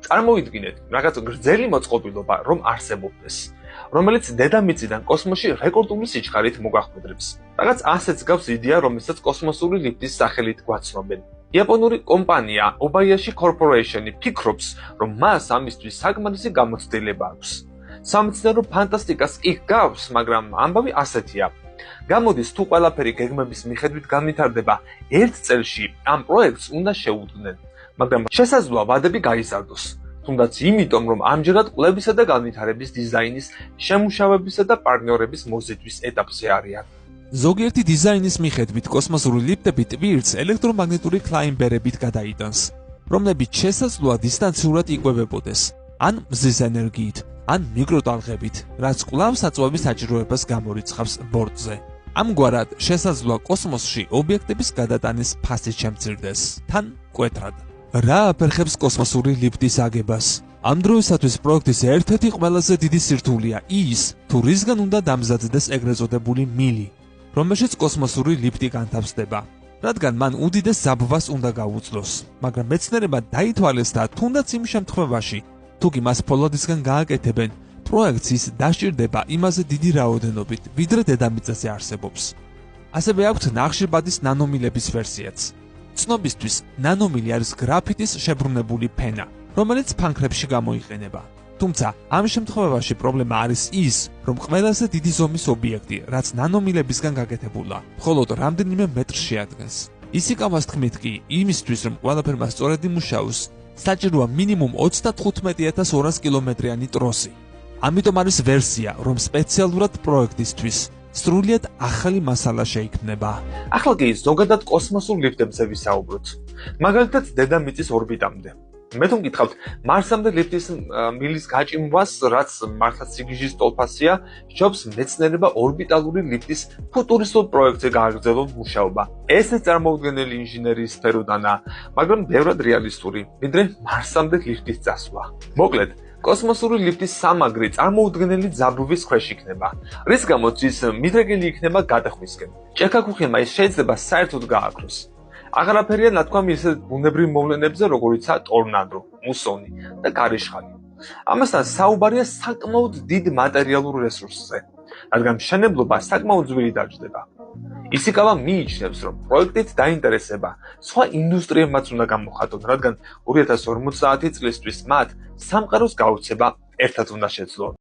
წარმოვიდგინეთ, რაღაც გრძელი მოწყობილობა რომ არსებობდეს, რომელიც დედამიწიდან კოსმოსში რეკორდული სიჩქარით მოგახმედრებს. Რაღაც ასეც გავს იდეა, რომელსაც კოსმოსური ლიფტის სახელით გვაცნობენ. იაპონური კომპანია Obayashi Corporation-ი ფიქრობს, რომ მას ამისთვის საკმარისი გამოცდილება აქვს. სამეცნიერო ფანტასტიკას კი გავს, მაგრამ ამბავი ასეთია. გამოდის თუ ყველაფერი გეგმების მიხედვით განვითარდება, ერთ წელში ამ პროექტს უნდა შეუდგნენ, მაგრამ შესაძლოა ვადები გაიზარდოს. თუნდაც იმიტომ, რომ ამჯერად კვლევისა და განვითარების დიზაინის, შემუშავებისა და პარტნიორების მოზიდვის ეტაპზე არიან. ზოგიერთი დიზაინის მიხედვით კოსმოსური ლიფტები ტვირთს ელექტრომაგნიტური კლაიმბერებით გადაიტანს, რომლებიც შესაძლოა დისტანციურად იკვებებოდეს, ან მზის ენერგიით, ან მიკროტალღებით, რაც კვლავ საწვავის საჭიროებას გამორიცხავს ბორტზე. ამგვარად შესაძლოა კოსმოსში ობიექტების გადატანის ფასი შემცირდეს, თან მკვეთრად. რა აფერხებს კოსმოსური ლიფტის აგებას? ამ დროისათვის პროექტის ერთ-ერთი ყველაზე დიდი სირთულეა ის, თუ რისგან უნდა დამზადდეს ეგრეთ წოდებული მილი, რომელშიც კოსმოსური ლიფტი განთავსდება, რადგან მან უდიდეს ზაბვას უნდა გაუძლოს, მაგრამ მეცნიერებმა დაითვალეს და თუნდაც იმ შემთხვევაში, თუ კი მას ფოლადისგან გააკეთებენ, პროექტს ის დასჭირდება იმაზე დიდი რაოდენობით, ვიდრე დედამიწაზე არსებობს. ასევე აქვთ ნახშირბადის ნანომილების ვერსიაც. ცნობისთვის, ნანომილი არის გრაფიტის შებრუნებული ფენა, რომელიც ფანქრებში გამოიყენება. თუმცა, ამ შემთხვევაში პრობლემა არის ის, რომ ყველაზე დიდი ზომის ობიექტი, რაც ნანომილებისგან გაკეთებულა, მხოლოდ რამდენიმე მეტრს შეადგენს. ისიკავას თქმით კი, იმისთვის, რომ ყველაფერმა სწორედ იმუშაოს, საჭიროა მინიმუმ 35,200 კილომეტრიანი ტროსი. ამიტომ არის ვერსია, რომ სპეციალურად პროექტისთვის სრულიად ახალი მასალა შეიქმნება. ახლა კი ზოგადად კოსმოსურ ლიფტებზე ვისაუბროთ. მაგალითად, დედამიწის ორბიტამდე. მე თუ მკითხავთ, მარსამდე ლიფტის მილის გაჭიმვას, რაც მართლაც სიგიჟის ტოლფასია, სჯობს მეცნიერება ორბიტალური ლიფტის ფუტურისტულ პროექტზე გააგრძელონ მუშაობა. ესეც წარმოუდგენელი ინჟინერიის სფეროდანა, მაგრამ ბევრად რეალისტური, ვიდრე მარსამდე ლიფტის წასვლა. მოკლედ, კოსმოსური ლიფტის სამაგრი წარმოუდგენელი ძაბვის ქვეშ იქნება, რის გამოც ის მიდრეკილი იქნება გადახვისკენ. ჭექაქუხილმა ის შეიძლება საერთოდ გააქროს. აღარაფერია ნათქვამი ისეთ ბუნებრივ მოვლენებზე, როგორიცაა ტორნადო, მუსონი და გარიშხალი. ამასთან საუბარია საკმაოდ დიდ მატერიალურ რესურსზე, რადგან მშენებლობა საკმაოდ ძვირი დაჯდება. ისიკავა მიიჩნევს, რომ პროექტით დაინტერესება სხვა ინდუსტრიებმაც უნდა გამოხატონ, რადგან 2050 წლისთვის მათ სამყაროს გაუცება ერთად უნდა შეძლონ.